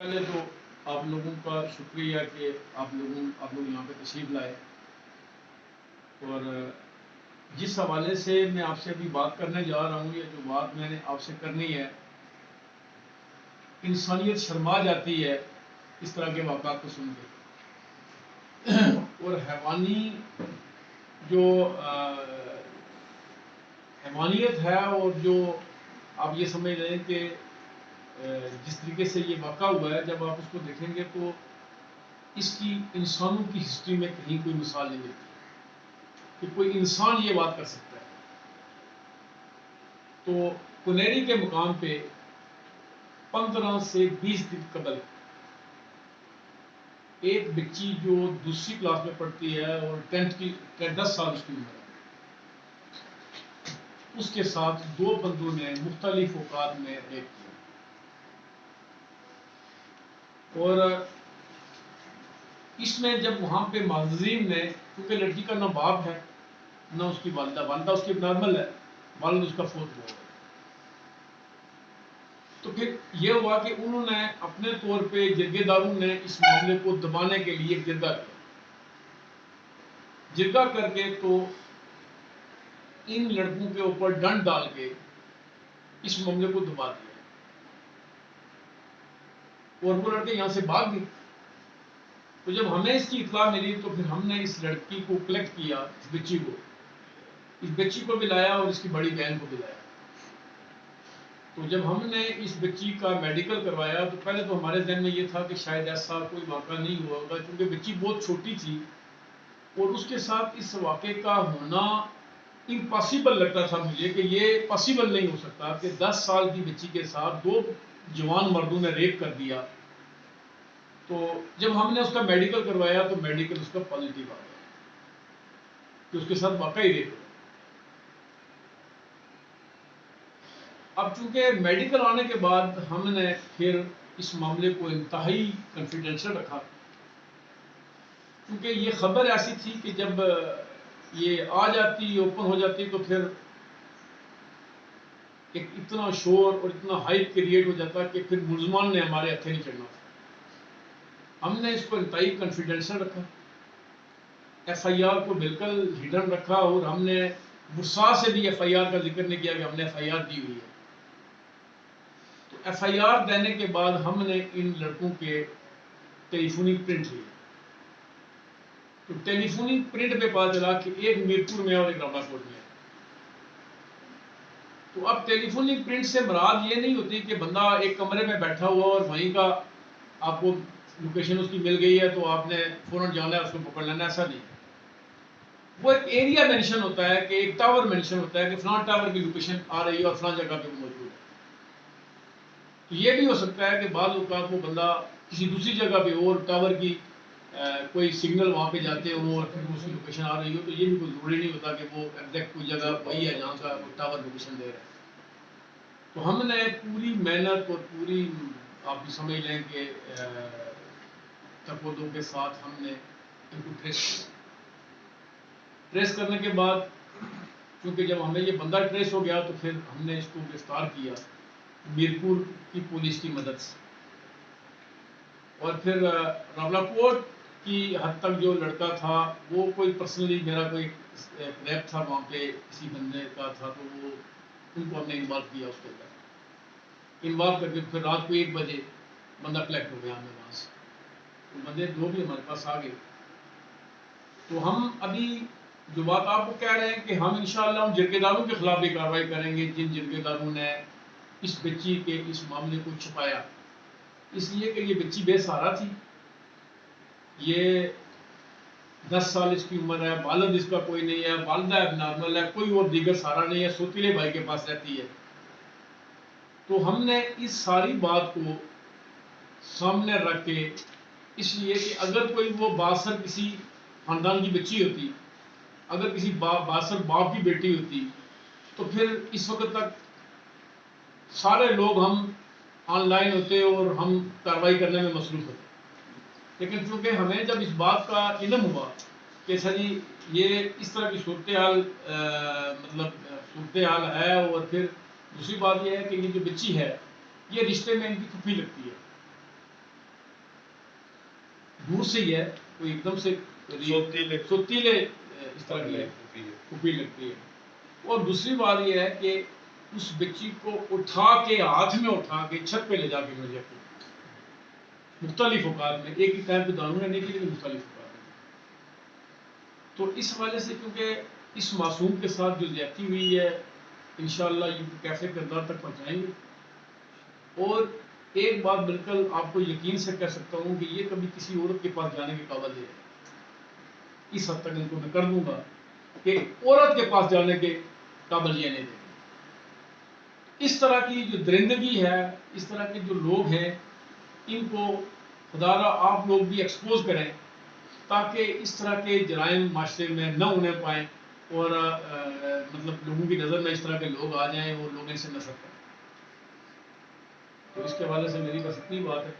پہلے تو آپ لوگوں کا شکریہ کہ آپ لوگ یہاں پہ تشریف لائے، اور جس حوالے سے میں آپ سے ابھی بات کرنے جا رہا ہوں، یہ جو بات میں نے آپ سے کرنی ہے، انسانیت شرما جاتی ہے اس طرح کے واقعات کو سن کے، اور جو حیوانیت ہے، اور جو آپ یہ سمجھ لیں کہ جس طریقے سے یہ واقع ہوا ہے، جب آپ اس کو دیکھیں گے تو اس کی انسانوں کی ہسٹری میں کہیں کوئی مثال نہیں ملتی کہ کوئی انسان یہ بات کر سکتا ہے۔ تو کنیری کے مقام پہ 15 سے 20 دن قبل ایک بچی جو دوسری کلاس میں پڑھتی ہے اور 10 سال اس کی عمر ہے، اس کے ساتھ 2 بندوں نے مختلف اوقات میں ریپ کیا، اور اس میں جب وہاں پہ معززین نے، کیونکہ لڑکی کا نہ باپ ہے نہ اس کی والدہ اس کی نارمل ہے، والد اس کا فوت ہوا ہے، تو پھر یہ ہوا کہ انہوں نے اپنے طور پہ جرگے داروں نے اس معاملے کو دبانے کے لیے جرگہ کیا، جرگہ کر کے تو ان لڑکوں کے اوپر ڈنڈ ڈال کے اس معاملے کو دبا دیا، اور وہ لڑکے یہاں سے بھاگ گئے۔ تو جب ہمیں اس کی اطلاع ملی تو پھر ہم نے اس لڑکی کو کلیکٹ کیا، اس بچی کو بھی لایا اور اس کی بڑی بہن کو بھی لایا۔ تو جب ہم نے اس بچی کا میڈیکل کروایا تو پہلے تو ہمارے ذہن میں یہ تھا کہ شاید ایسا کوئی واقعہ نہیں ہوا ہوگا، کیونکہ بچی بہت چھوٹی تھی، اور اس کے ساتھ اس واقعے کا ہونا امپاسبل لگتا تھا مجھے، کہ یہ پاسبل نہیں ہو سکتا کہ 10 سال کی بچی کے ساتھ 2 جوان مردوں نے ریپ کر دیا۔ تو جب ہم نے اس کا میڈیکل کروایا تو میڈیکل اس کا پازیٹیو آ گیا کہ اس کے ساتھ واقعی ریپ ہوا۔ اب چونکہ میڈیکل آنے کے بعد ہم نے پھر اس معاملے کو انتہائی کنفیڈینشل رکھا، کیونکہ یہ خبر ایسی تھی کہ جب یہ آ جاتی، اوپن ہو جاتی، تو پھر ایک اتنا شور اور اتنا ہائپ کریٹ ہو جاتا کہ پھر ملزمان نے ہمارے ہتھے نہیں چڑھنا تھا۔ ہم نے اس کو انتہائی کنفیڈینشل رکھا، ایف آئی آر کو بالکل ہڈن رکھا، اور ہم نے برسا سے بھی ایف آئی آر کا ذکر نہیں کیا کہ ہم نے ایف آئی آر دی ہوئی ہے۔ تو ایف آئی آر دینے کے بعد ہم نے ان لڑکوں کے ٹیلی فونک پرنٹ لیے، تو ٹیلی فونک پرنٹ پہ پتا چلا کہ ایک میرپور میں اور ایک راولا کوٹ میں ہے۔ تو اب ٹیلی فونک پرنٹ سے مراد یہ نہیں ہوتی کہ بندہ ایک کمرے میں بیٹھا ہوا اور وہیں کا آپ کو لوکیشن اس کی مل گئی ہے تو آپ نے فوراً جانا ہے اس کو پکڑ لینا، ایسا نہیں۔ وہ ایک ایریا مینشن ہوتا ہے، کہ ایک ٹاور مینشن ہوتا ہے کہ فلاں ٹاور کی لوکیشن آ رہی ہے اور فلاں جگہ پہ موجود ہے۔ تو یہ بھی ہو سکتا ہے کہ بعض اوقات وہ بندہ کسی دوسری جگہ پہ اور ٹاور کی کوئی سگنل وہاں پہ جاتے ہوں اور پھر اس کی لوکیشن آ رہی ہو، تو یہ بھی کوئی ضروری نہیں ہوتا کہ وہ ایگزیکٹ کوئی جگہ وہی ہے جہاں کا وہ ٹاور لوکیشن دے رہا ہے۔ تو ہم نے پوری محنت اور پوری آپ بھی سمجھ لیں کہ تپودوں کے ساتھ ہم نے ان کو ٹریس کرنے کے بعد، کیونکہ جب ہمیں یہ بندہ ٹریس ہو گیا تو پھر ہم نے اس کو گرفتار کیا میرپور کی پولیس کی مدد سے، اور پھر راولا کوٹ کی حد تک جو لڑکا تھا وہ کوئی پرسنلی میرا کوئی ریپ تھا وہاں پہ کسی بندے کا تھا، تو وہ ان کو ہم نے انوالو کیا، اس کے اندر انوالو کر کے پھر رات کو 1 بجے بندہ کلیکٹ ہو گیا ہمیں وہاں سے، تو بندے 2 بھی ہمارے پاس آ گئے۔ تو ہم ابھی جو بات آپ کو کہہ رہے ہیں کہ ہم انشاءاللہ ان جرگے داروں کے خلاف بھی کارروائی کریں گے جن جرگے داروں نے اس بچی کے اس معاملے کو چھپایا، اس لیے کہ یہ بچی بے سہارا تھی، یہ 10 سال اس کی عمر ہے، والد اس کا کوئی نہیں ہے، والدہ نارمل ہے، کوئی اور دیگر سہارا نہیں ہے، سوتیلے بھائی کے پاس رہتی ہے۔ تو ہم نے اس ساری بات کو سامنے رکھ کے، اس لیے کہ اگر کوئی وہ بااثر کسی خاندان کی بچی ہوتی، اگر کسی بااثر باپ کی بیٹی ہوتی، تو پھر اس وقت تک سارے لوگ ہم آن لائن ہوتے اور ہم کارروائی کرنے میں مصروف ہوتے۔ لیکن چونکہ ہمیں جب اس بات کا علم ہوا کہ سر یہ اس طرح کی صورتحال صورتحال ہے، اور پھر دوسری بات یہ ہے کہ یہ جو بچی ہے یہ رشتے میں ان کی پھوپھی لگتی ہے، دور سے ہی ہے، کوئی ایک دم سے سوتیلے اس طرح کی پھوپھی لگتی ہے. اور دوسری بات یہ ہے کہ اس بچی کو اٹھا کے ہاتھ میں اٹھا کے چھت پہ لے جا کے مجھے مختلف اوقات میں، ایک ہی ٹائم پہ دارو رہنے کے لیے مختلف اوقات میں. تو اس حوالے سے کیونکہ اس معصوم کے ساتھ جو زیادتی ہوئی ہے انشاءاللہ یہ کیسے کردار تک پہنچائیں گے. اور ایک بات بالکل آپ کو یقین سے کہہ سکتا ہوں کہ یہ کبھی کسی عورت کے پاس جانے کے قابل ہے، اس حد تک ان کو میں کر دوں گا کہ عورت کے پاس جانے کے قابل یہ نہیں دیں. اس طرح کی جو درندگی ہے، اس طرح کے جو لوگ ہیں، ان کو خدا را آپ لوگ بھی ایکسپوز کریں تاکہ اس طرح کے جرائم معاشرے میں نہ ہونے پائیں اور مطلب لوگوں کی نظر میں اس طرح کے لوگ آ جائیں اور لوگ ان سے نفرت کریں. تو اس کے حوالے سے میری بس اتنی بات ہے.